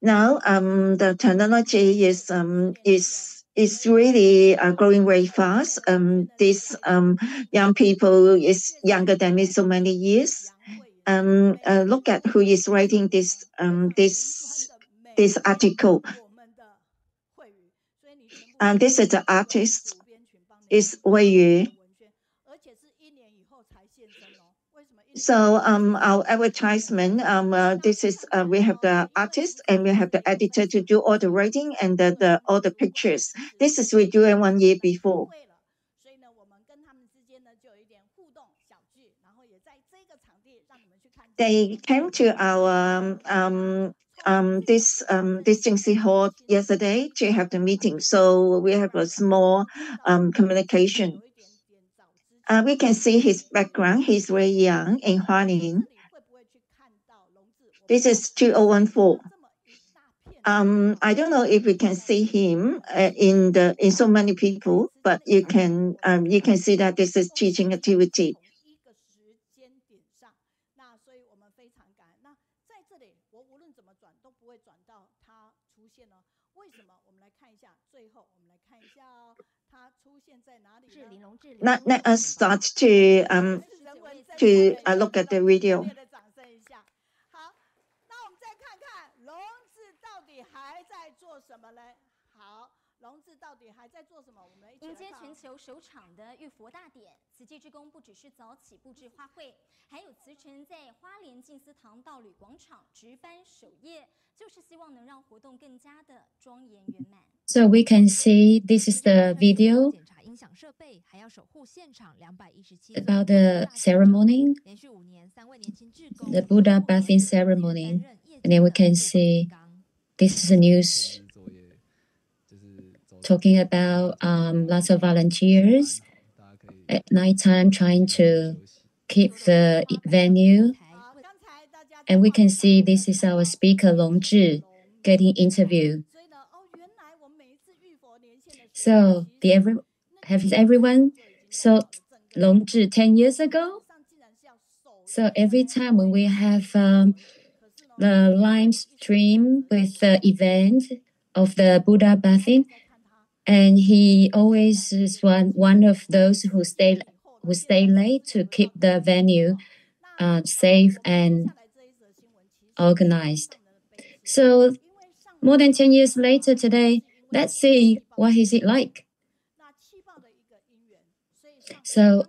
Now, the technology is really growing very fast. These young people is younger than me so many years. Look at who is writing this article. This is the artist, is Wei Yu. So our advertisement, this is we have the artist and we have the editor to do all the writing and all the pictures. This is we do 1 year before. They came to our this Jingxi Hall yesterday to have the meeting. So we have a small communication. We can see his background. He's very young in Hualien. This is 2014. I don't know if we can see him in so many people, but you can see that this is teaching activity. Let us start to look at the video. 迎接全球首场的浴佛大典，慈济志工不只是早起布置花卉，还有慈诚在花莲静思堂道侣广场值班守夜，就是希望能让活动更加的庄严圆满。So we can see this is the video about the ceremony, the Buddha bathing ceremony, and then we can see this is the news talking about lots of volunteers at nighttime trying to keep the venue. And we can see this is our speaker Longzhi getting interviewed. So has everyone saw Longzhi 10 years ago? So every time when we have the live stream with the event of the Buddha bathing, and he always is one of those who stay late to keep the venue safe and organized. So more than 10 years later today, let's see what is it like. So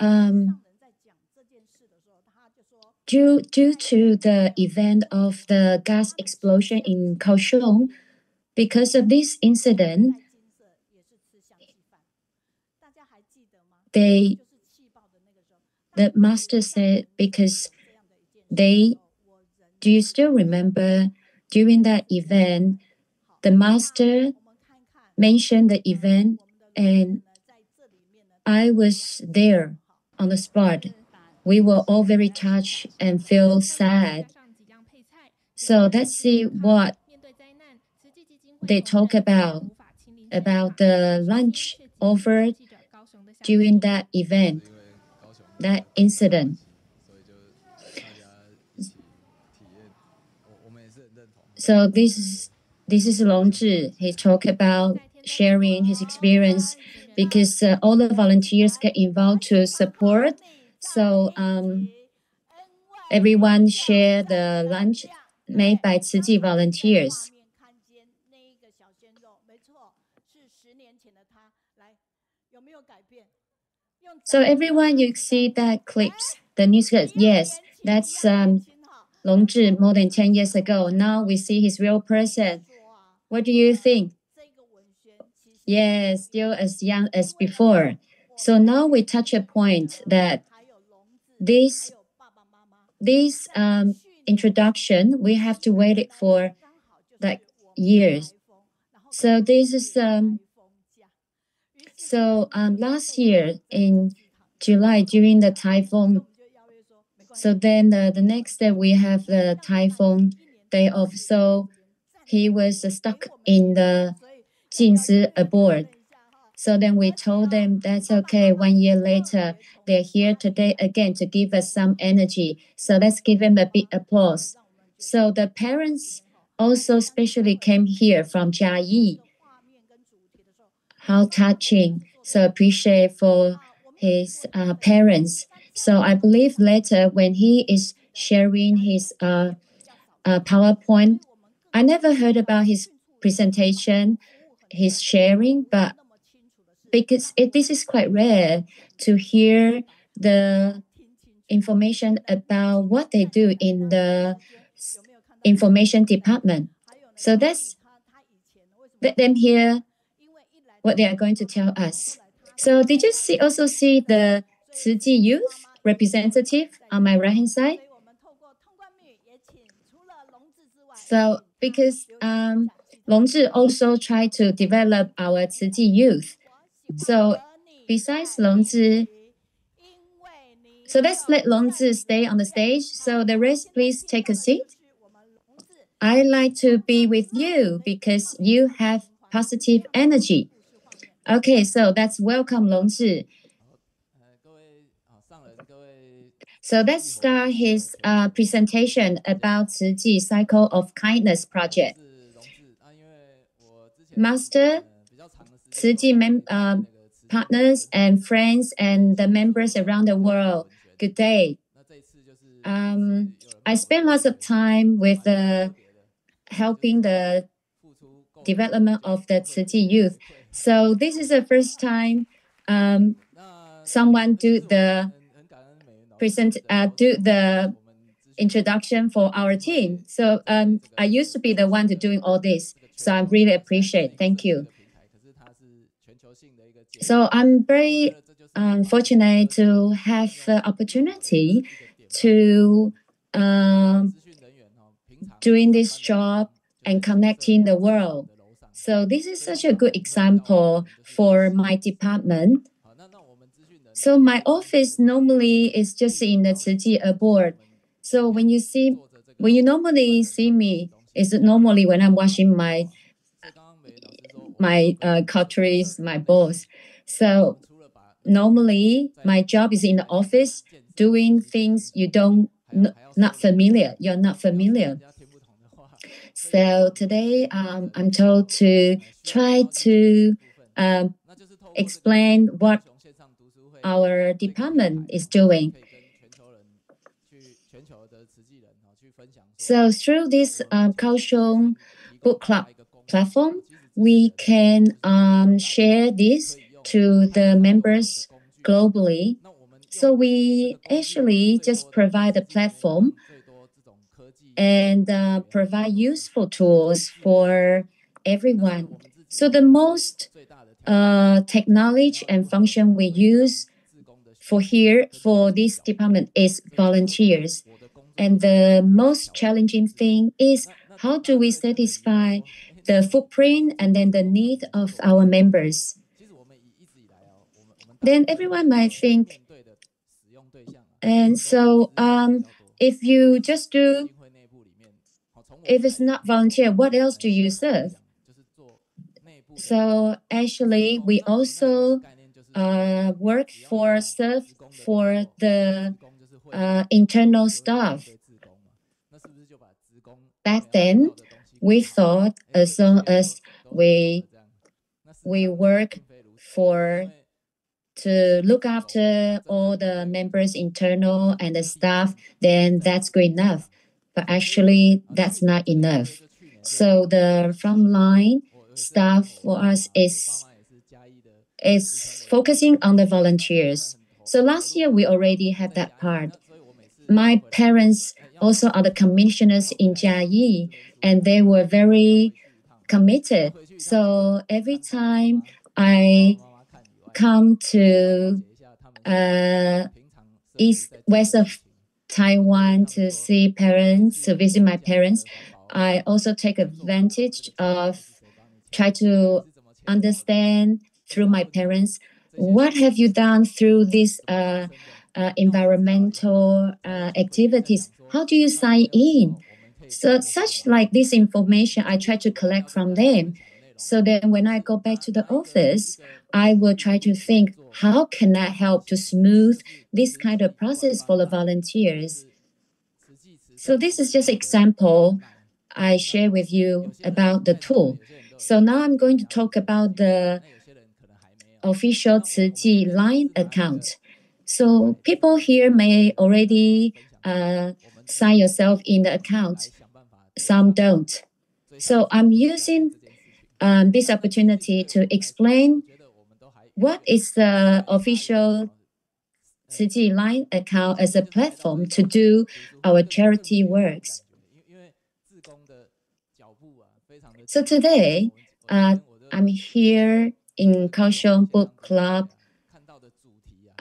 due to the event of the gas explosion in Kaohsiung, because of this incident, the master said, because do you still remember during that event, the master mentioned the event and I was there on the spot. We were all very touched and feel sad. So let's see what they talk about the lunch offered during that event, that incident. So this is Longzhi. He talked about sharing his experience because all the volunteers get involved to support. So everyone share the lunch made by Tzu Chi volunteers. So everyone, you see that clips, the news clips. Yes, that's Longzhi more than 10 years ago. Now we see his real person. What do you think? Yes, still as young as before. So now we touch a point that this introduction, we have to wait it for like years. So this is last year in July during the typhoon. So then the next day we have the typhoon day off. So he was stuck in the Jingsi aboard. So then we told them that's okay. 1 year later, they're here today again to give us some energy. So let's give them a big applause. So the parents also especially came here from Jiayi. How touching. So appreciate for his parents. So I believe later when he is sharing his PowerPoint, I never heard about his presentation, his sharing, but because this is quite rare to hear the information about what they do in the information department. So let them hear what they are going to tell us. So did you also see the Tzu Youth representative on my right hand side? So because Longzhi also tried to develop our Tzu Youth. So besides Longzhi, so let's let Longzhi stay on the stage. So the rest, please take a seat. I like to be with you because you have positive energy. Okay, so that's welcome Longzhi. So let's start his presentation about Tzu Cycle of Kindness project. Master, Tzu partners and friends and the members around the world, good day. I spent lots of time with helping the development of the Tzu Youth. So this is the first time someone do the introduction for our team. So I used to be the one doing all this. So I really appreciate. Thank you. So I'm very fortunate to have the opportunity to doing this job and connecting the world. So this is such a good example for my department. So my office normally is just in the Tzu board. So when you normally see me, is normally when I'm washing my cutleries, my bowls. So normally my job is in the office doing things you're not familiar. So today I'm told to try to explain what our department is doing. So through this Kaohsiung Book Club platform, we can share this to the members globally. So we actually just provide a platform and provide useful tools for everyone. So the most technology and function we use for this department is volunteers. And the most challenging thing is how do we satisfy the footprint and then the need of our members? Then everyone might think, and so if you just do, if it's not volunteer, what else do you serve? So actually, we also serve for the internal staff. Back then, we thought as long as we work to look after all the members, internal and the staff, then that's good enough. But actually, that's not enough. So the frontline staff for us is focusing on the volunteers. So last year, we already had that part. My parents also are the commissioners in Jiayi, and they were very committed. So every time I come to west of Taiwan to see parents, to visit my parents, I also take advantage of try to understand through my parents what have you done through these environmental activities. How do you sign in? So such like this information I try to collect from them. So then when I go back to the office, I will try to think, how can I help to smooth this kind of process for the volunteers? So this is just example I share with you about the tool. So now I'm going to talk about the official 慈济 Line account. So people here may already sign yourself in the account. Some don't. So I'm using this opportunity to explain what is the official 慈济 Line account as a platform to do our charity works. So today, I'm here in Kaohsiung Book Club.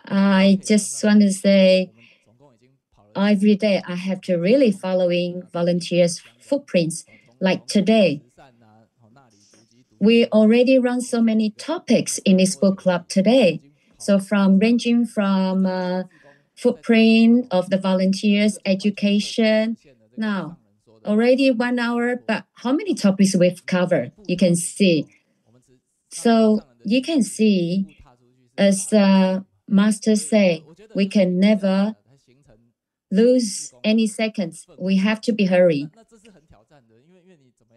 I just want to say every day I have to really following volunteers' footprints. Like today, we already run so many topics in this book club today. So ranging from footprint of the volunteers, education. Now, already 1 hour, but how many topics we've covered? You can see. So you can see, as the master say, we can never lose any seconds. We have to be hurried.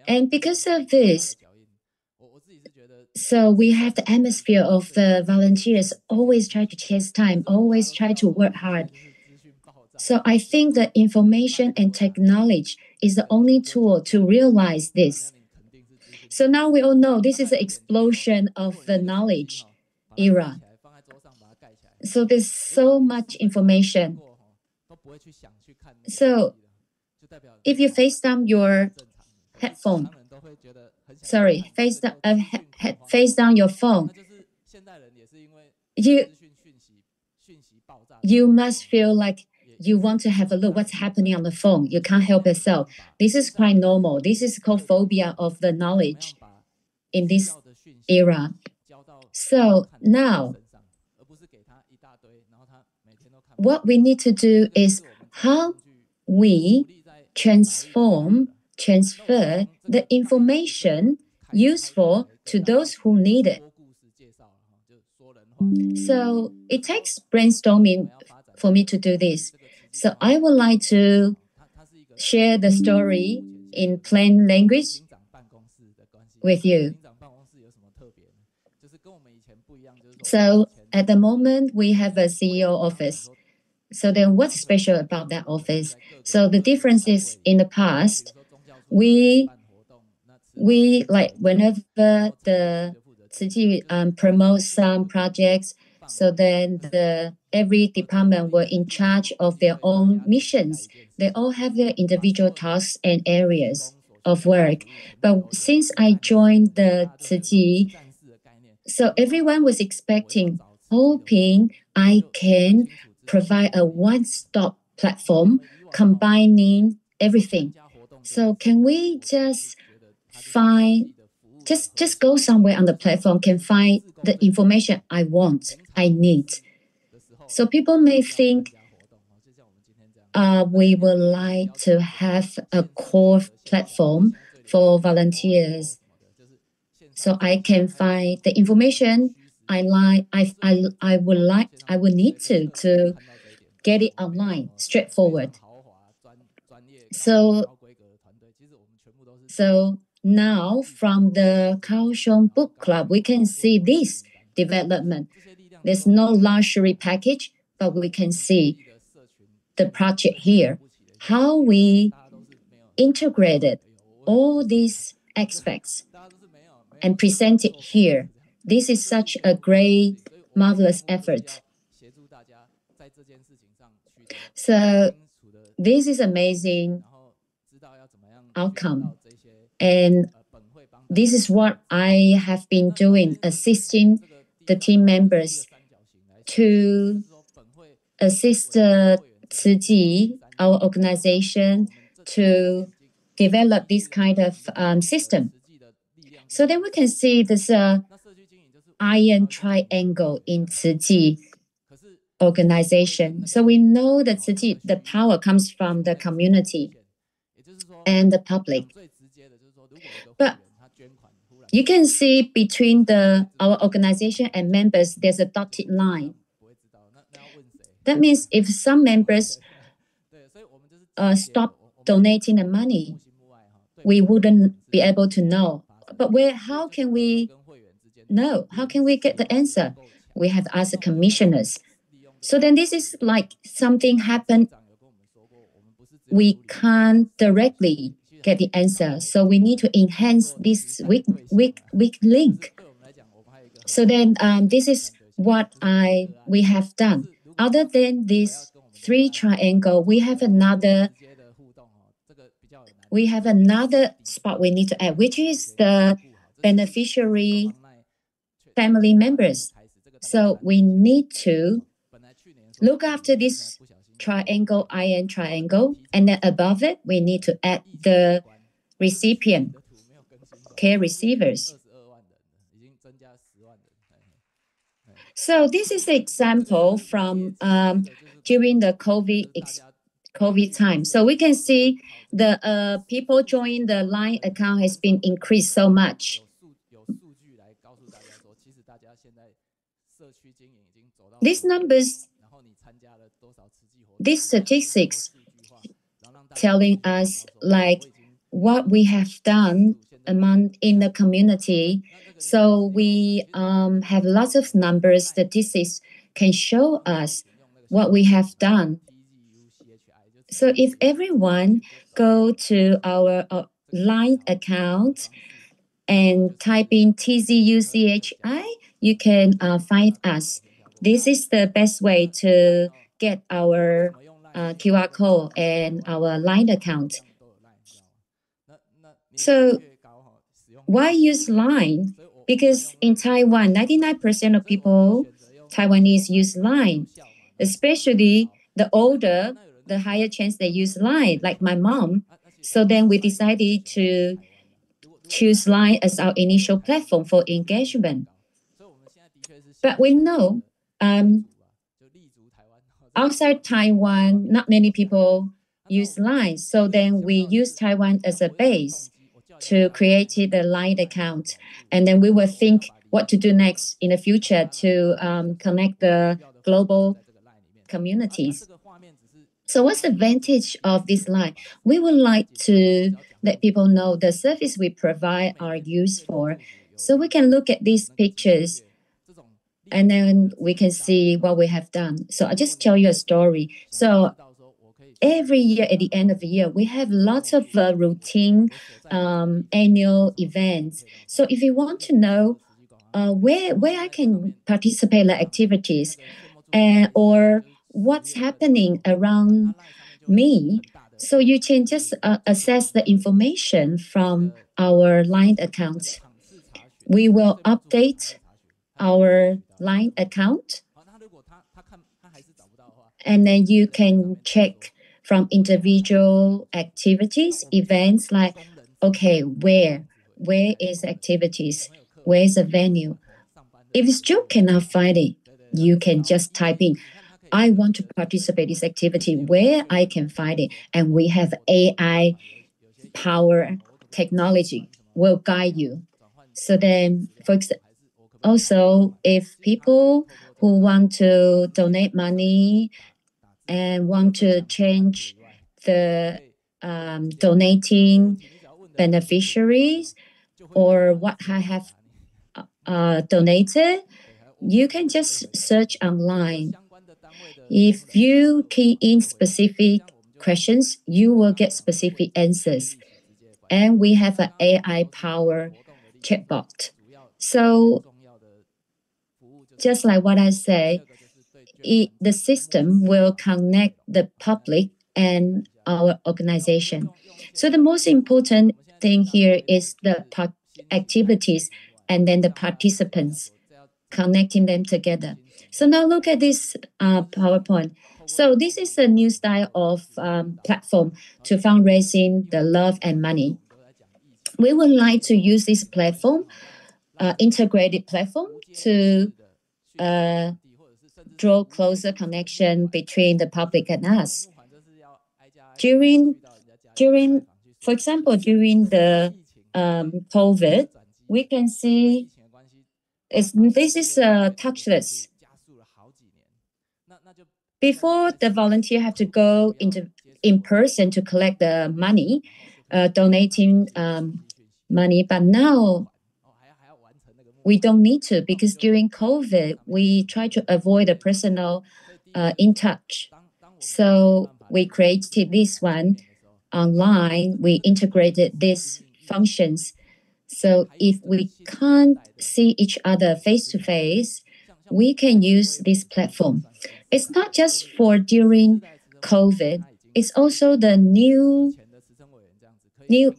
And because of this, so we have the atmosphere of the volunteers always try to chase time, always try to work hard. So I think that information and technology is the only tool to realize this. So now we all know this is an explosion of the knowledge era. So there's so much information. So if you face down your headphone, face down your phone, you must feel like you want to have a look what's happening on the phone. You can't help yourself. This is quite normal. This is called phobia of the knowledge in this era. So now, what we need to do is how we transfer the information useful to those who need it. So it takes brainstorming for me to do this. So I would like to share the story in plain language with you. So at the moment, we have a CEO office. So then what's special about that office? So the difference is in the past, we like whenever the city promotes some projects, so then every department were in charge of their own missions. They all have their individual tasks and areas of work. But since I joined the Ciji, so everyone was expecting, hoping I can provide a one-stop platform combining everything. So can we just go somewhere on the platform, can find the information I want, I need. So people may think we would like to have a core platform for volunteers. So I can find the information I would need to get it online, straightforward. So now from the Kaohsiung Book Club, we can see this development. There's no luxury package, but we can see the project here, how we integrated all these aspects and present it here. This is such a great, marvelous effort. So this is amazing outcome. And this is what I have been doing, assisting the team members to assist Ciji, our organization, to develop this kind of system. So then we can see this iron triangle in Ciji organization. So we know that Ciji, the power comes from the community and the public. But you can see between our organization and members, there's a dotted line. That means if some members stop donating the money, we wouldn't be able to know. But how can we know? How can we get the answer? We have asked the commissioners. So then this is like something happened. We can't directly get the answer. So we need to enhance this weak link. So then this is what we have done. Other than this 3 triangle, we have another spot we need to add, which is the beneficiary family members. So we need to look after this triangle, IN triangle, and then above it, we need to add the recipient, care receivers. So this is an example from during the COVID time. So we can see the people joining the Line account has been increased so much. These numbers, these statistics telling us like what we have done in the community. So we have lots of numbers, statistics can show us what we have done. So if everyone go to our Line account and type in TZUCHI, you can find us. This is the best way to get our QR code and our Line account. So why use Line? Because in Taiwan, 99% of people, Taiwanese, use Line. Especially the older, the higher chance they use Line, like my mom. So then we decided to choose Line as our initial platform for engagement. But we know outside Taiwan, not many people use Line. So then we use Taiwan as a base to create the Line account. And then we will think what to do next in the future to connect the global communities. So what's the advantage of this Line? We would like to let people know the service we provide are used for. So we can look at these pictures and then we can see what we have done. So I'll just tell you a story. So every year at the end of the year, we have lots of routine annual events. So if you want to know where I can participate in the activities or what's happening around me, so you can just access the information from our Line account. We will update our Line account, and then you can check from individual activities, events like, okay, where is activities? Where is the venue? If you still cannot find it, you can just type in, I want to participate in this activity, where I can find it. And we have AI power technology will guide you. So then, for example, also, if people who want to donate money and want to change the donating beneficiaries or what I have donated, you can just search online. If you key in specific questions, you will get specific answers. And we have an AI power chatbot. So just like what I say, the system will connect the public and our organization. So the most important thing here is the activities and then the participants, connecting them together. So now look at this PowerPoint. So this is a new style of platform to fundraising the love and money. We would like to use this platform, integrated platform, to draw closer connection between the public and us. For example, during the COVID, we can see this is touchless. Before, the volunteer have to go into in person to collect the money, donating money. But now we don't need to, because during COVID, we try to avoid the personal in touch. So we created this one online. We integrated these functions. So if we can't see each other face to face, we can use this platform. It's not just for during COVID, it's also the new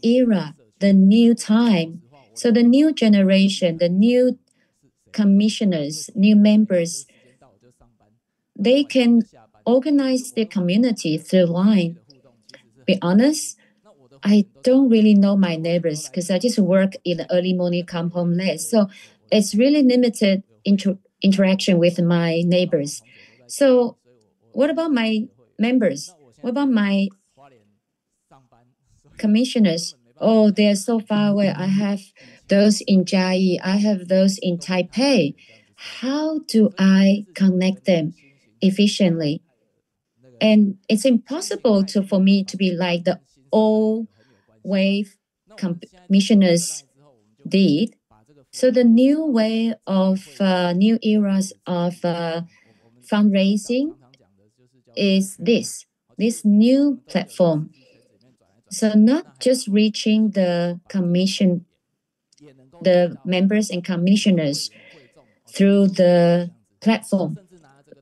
era, the new time. So the new generation, the new commissioners, new members, they can organize their community through line. Be honest, I don't really know my neighbors because I just work in the early morning, come home late. So it's really limited interaction with my neighbors. So what about my members? What about my commissioners? Oh, they're so far away. I have those in Jiayi. I have those in Taipei. How do I connect them efficiently? And it's impossible for me to be like the old wave commissioners did. So the new way of new eras of fundraising is this new platform. So not just reaching the members and commissioners through the platform.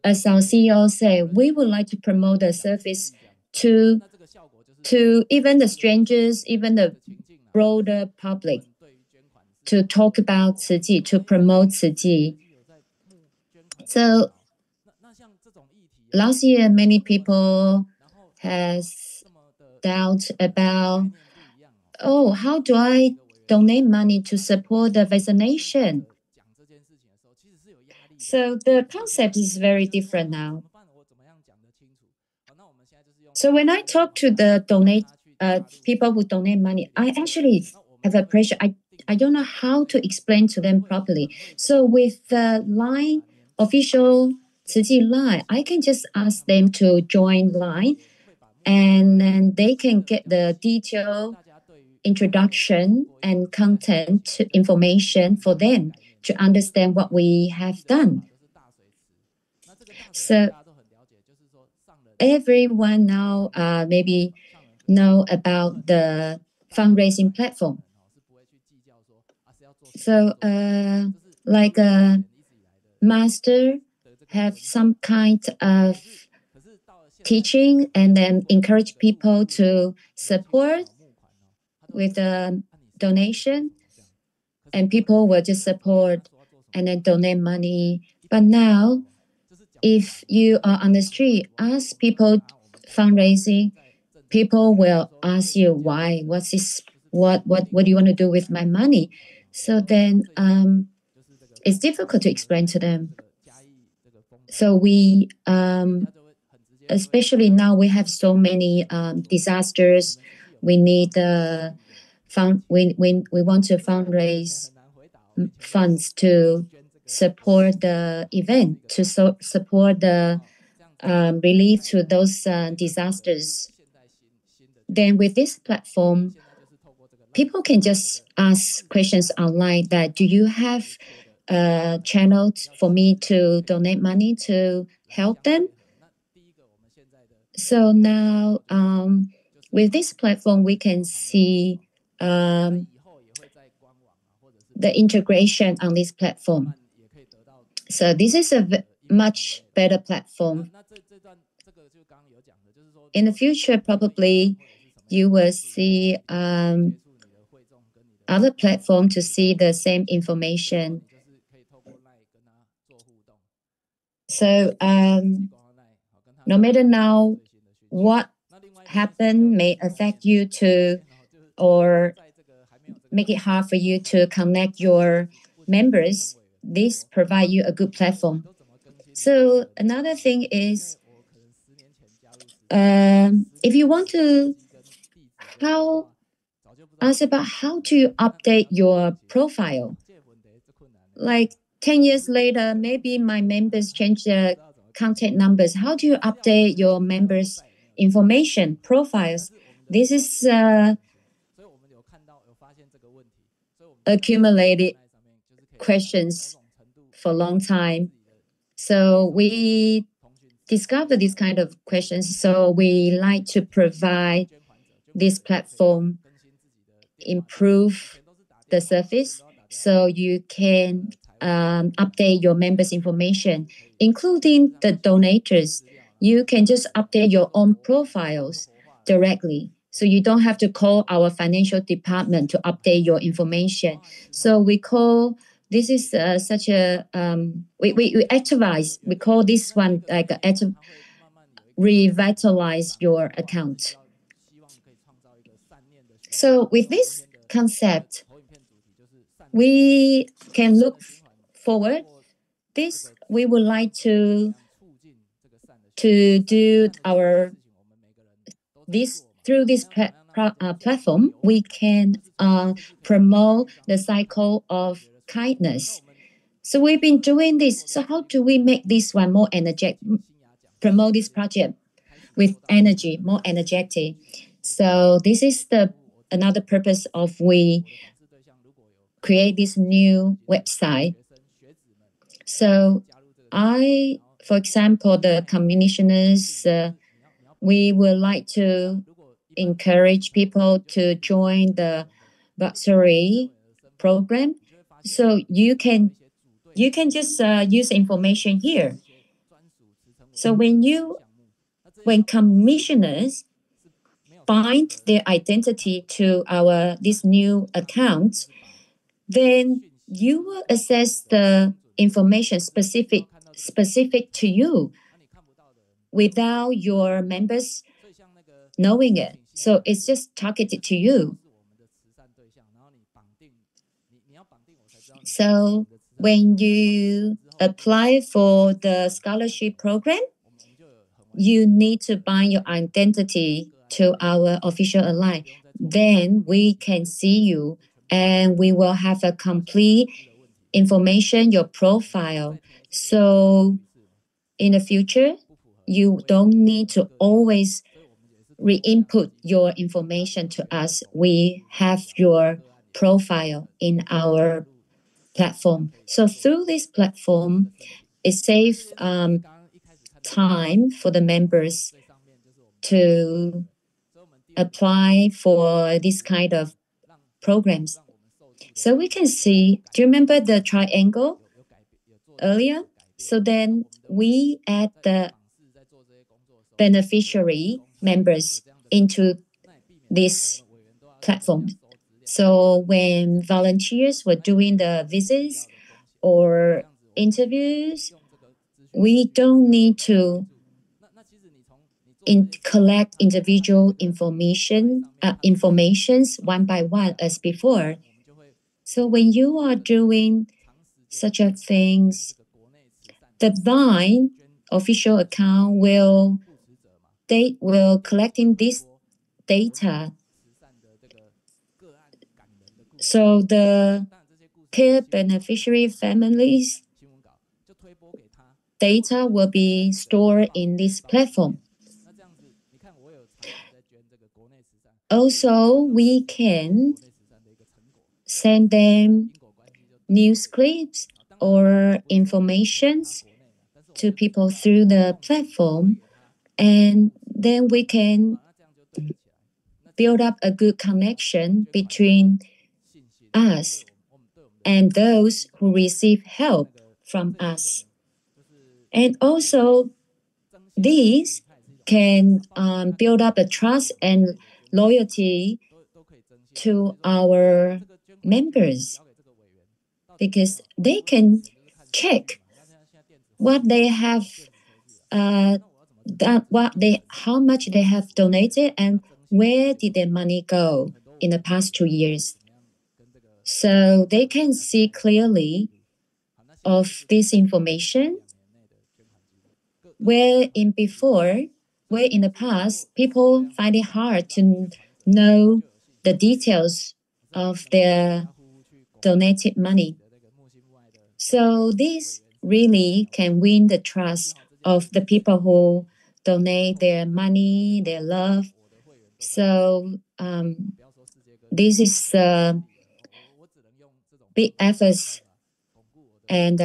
As our CEO said, we would like to promote the service to even the strangers, even the broader public, to talk about Tzu Chi, to promote Tzu Chi. So last year, many people has doubt about, oh, how do I donate money to support the vaccination? So the concept is very different now. So when I talk to the people who donate money, I actually have a pressure. I don't know how to explain to them properly. So with the Line official Tzu Chi Line, I can just ask them to join Line, and then they can get the detailed introduction and content information for them to understand what we have done. So everyone now maybe know about the fundraising platform. So like a master have some kind of teaching and then encourage people to support with a donation, and people will just support and then donate money. But now, if you are on the street, ask people fundraising, people will ask you why. What's this? What do you want to do with my money? So then it's difficult to explain to them. So we especially now we have so many disasters. We need we want to fundraise funds to support the event, to support the relief to those disasters. Then with this platform, people can just ask questions online that, do you have a channel for me to donate money to help them? So now with this platform, we can see the integration on this platform. So this is a much better platform. In the future, probably you will see other platforms to see the same information. So no matter now what happened may affect you to, or make it hard for you to connect your members, this provide you a good platform. So another thing is, if you want to ask about how to update your profile, like 10 years later, maybe my members change their contact numbers. How do you update your members information profiles. This is accumulated questions for a long time. So we discover this kind of questions. So we like to provide this platform, improve the service, so you can update your members' information, including the donators. You can just update your own profiles directly. So you don't have to call our financial department to update your information. So we call this is such a we activize. We call this one like revitalize your account. So with this concept, we can look forward. This we would like to do our this through this platform. We can promote the cycle of kindness. So we've been doing this. So how do we make this one more energetic? Promote this project with energy, more energetic. So this is the another purpose of we create this new website. So for example, the commissioners, we would like to encourage people to join the bursary program. So you can just use information here. So when commissioners bind their identity to this new account, then you will access the information specific to you without your members knowing it. So it's just targeted to you. So when you apply for the scholarship program, you need to bind your identity to our official ally. Then we can see you and we will have a complete information, your profile. So in the future, you don't need to always re-input your information to us. We have your profile in our platform. So through this platform, it saves time for the members to apply for this kind of programs. So we can see, do you remember the triangle earlier? So then we add the beneficiary members into this platform. So when volunteers were doing the visits or interviews, we don't need to collect individual informations one by one as before. So when you are doing such a things, the Vine official account will collecting this data. So the care beneficiary families data will be stored in this platform. Also, we can send them news clips or informations to people through the platform, and then we can build up a good connection between us and those who receive help from us. And also, these can build up the trust and loyalty to our members, because they can check what they have how much they have donated and where did their money go in the past 2 years. So they can see clearly of this information, where in the past, people find it hard to know the details of their donated money. So this really can win the trust of the people who donate their money, their love. So this is big efforts, and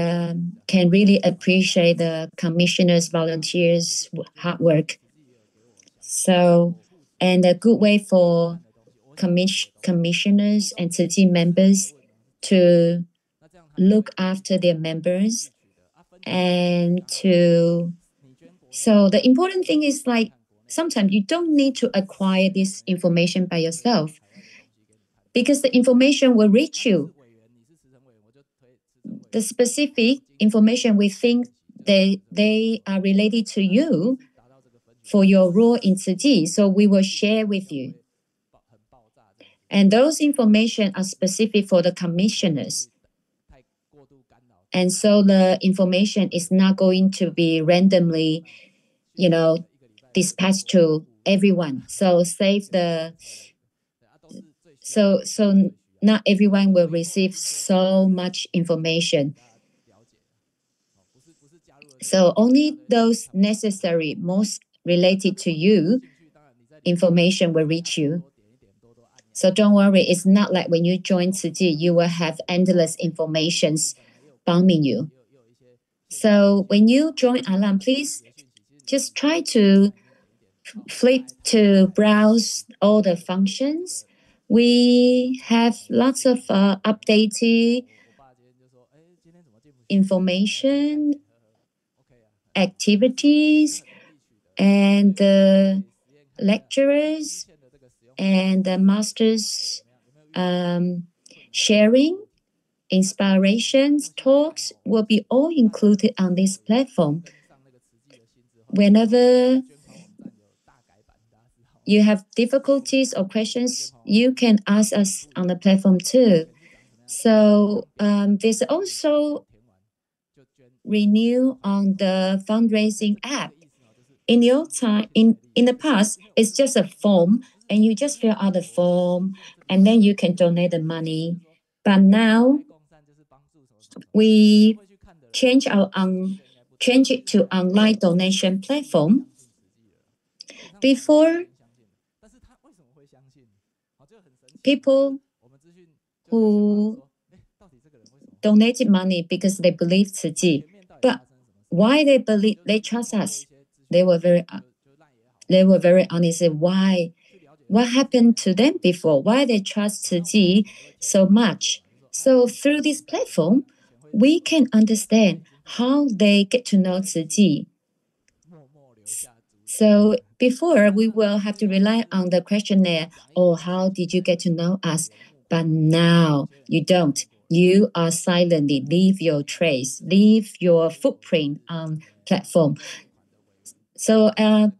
can really appreciate the commissioners, volunteers' hard work. So, and a good way for commissioners and Tzu Chi members to look after their members and to. So the important thing is like sometimes you don't need to acquire this information by yourself because the information will reach you. The specific information we think they are related to you for your role in Tzu Chi, so we will share with you. And those information are specific for the commissioners. And so the information is not going to be randomly, dispatched to everyone. So save the so not everyone will receive so much information. So only those necessary, most related to you, information will reach you. So don't worry, it's not like when you join Tzu Chi, you will have endless informations bombing you. So when you join Alam, please just try to flip to browse all the functions. We have lots of updated information, activities, and the lecturers and the masters sharing, inspirations, talks will be all included on this platform. Whenever you have difficulties or questions, you can ask us on the platform too. So there's also renew on the fundraising app. In the old time, in the past, it's just a form, and you just fill out the form, and then you can donate the money. But now we change it to online donation platform. Before, people who donated money because they believe Tzu Chi, but why they trust us? They were very honest. Why? What happened to them before? Why they trust Tzu Chi so much? So through this platform, we can understand how they get to know Tzu Chi. So before, we will have to rely on the questionnaire, or how did you get to know us? But now you don't. You are silently leave your trace, leave your footprint on platform. So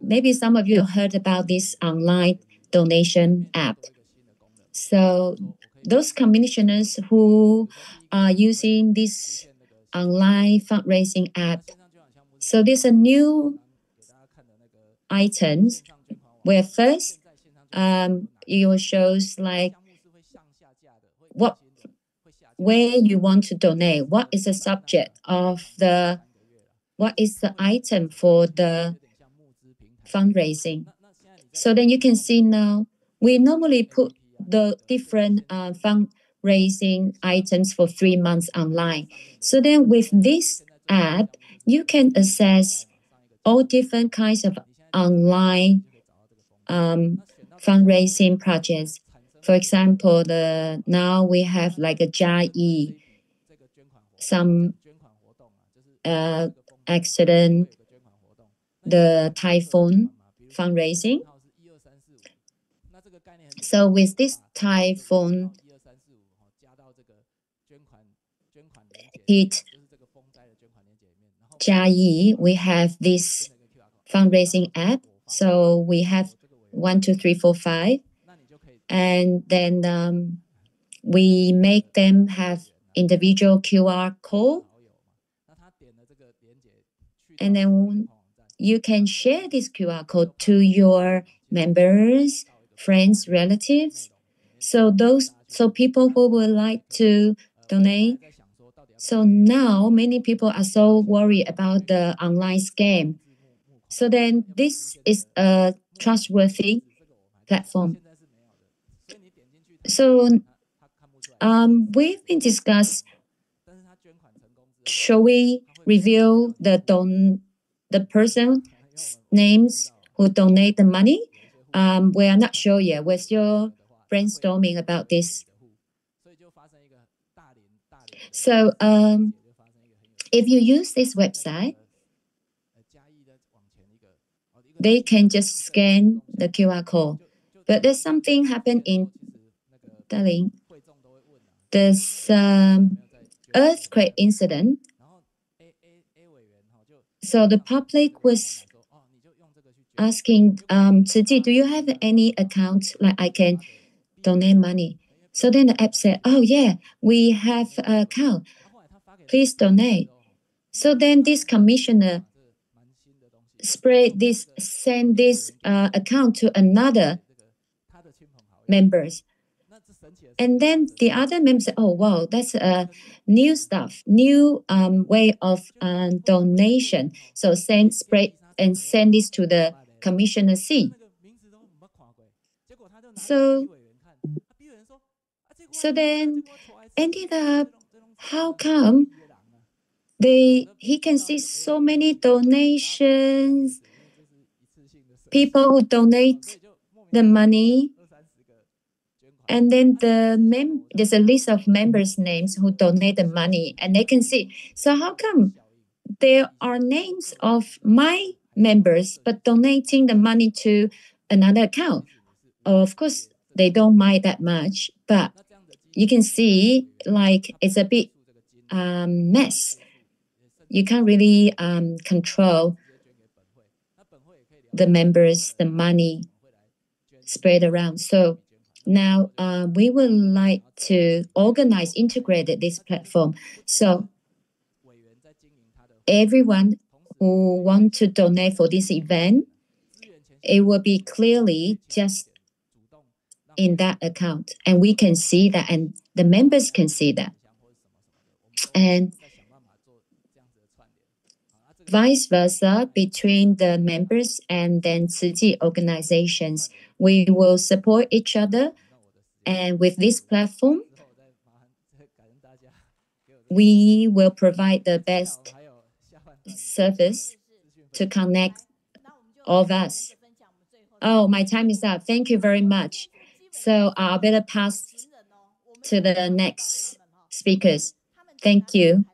maybe some of you heard about this online donation app. So those commissioners who are using this online fundraising app, so there's a new items where first it will shows like where you want to donate, what is the subject of what is the item for the fundraising. So then you can see now we normally put the different fundraising items for 3 months online. So then with this app, you can access all different kinds of online fundraising projects. For example, now we have like a Jai, some accident, the typhoon fundraising. So with this typhoon hit Jai, we have this fundraising app. So we have 1, 2, 3, 4, 5, and then we make them have individual QR code, and then you can share this QR code to your members, friends, relatives. So people who would like to donate. So now many people are so worried about the online scam. So then this is a trustworthy platform. So we've been discussed, shall we reveal the person's names who donate the money? We are not sure yet. We're still brainstorming about this. So if you use this website, they can just scan the QR code. But there's something happened in Darling. There's earthquake incident. So the public was asking, Tzu Chi, do you have any account like I can donate money? So then the app said, oh yeah, we have an account. Please donate. So then this commissioner send this account to another members. And then the other members said, oh, wow, that's new stuff, new way of donation. So spread this to the commissioner C. So then ended up, how come he can see so many donations, people who donate the money, and then there's a list of members' names who donate the money, and they can see. So how come there are names of my members but donating the money to another account? Oh, of course, they don't mind that much, but you can see like it's a bit mess. You can't really control the members, the money spread around. So now we would like to integrate this platform. So everyone who want to donate for this event, it will be clearly just in that account. And we can see that, and the members can see that. And vice versa between the members and then Tzu Chi organizations. We will support each other. And with this platform, we will provide the best service to connect all of us. Oh, my time is up. Thank you very much. So I'll better pass to the next speakers. Thank you.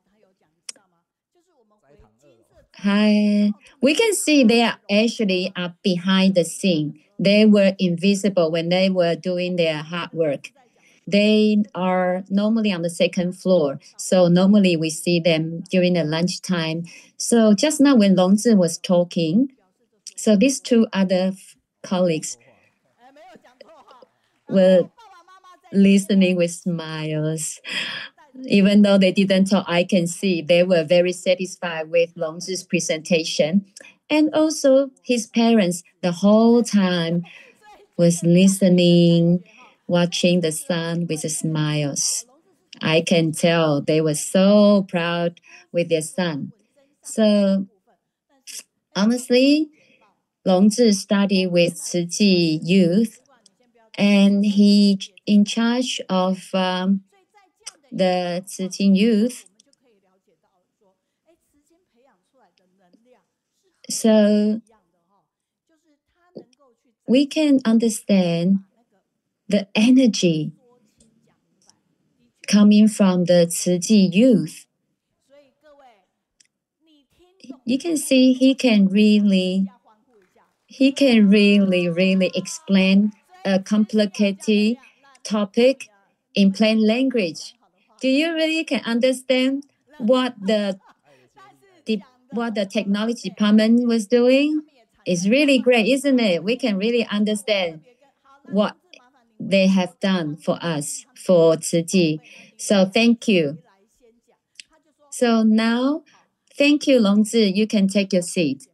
Hi. We can see they are actually behind the scene. They were invisible when they were doing their hard work. They are normally on the second floor. So normally we see them during the lunchtime. So just now when Longzhi was talking, so these two other colleagues were listening with smiles. Even though they didn't talk, I can see they were very satisfied with Longzhi's presentation. And also his parents the whole time was listening, watching the son with the smiles. I can tell they were so proud with their son. So honestly, Longzhi studied with Tzu Chi youth, and he in charge of the Tzu Chi youth. So we can understand the energy coming from the Tzu Chi youth. You can see he can really explain a complicated topic in plain language. Do you really can understand what the technology department was doing? It's really great, isn't it? We can really understand what they have done for us, for Tzu Chi. So thank you. So now, thank you, Longzhi. You can take your seat.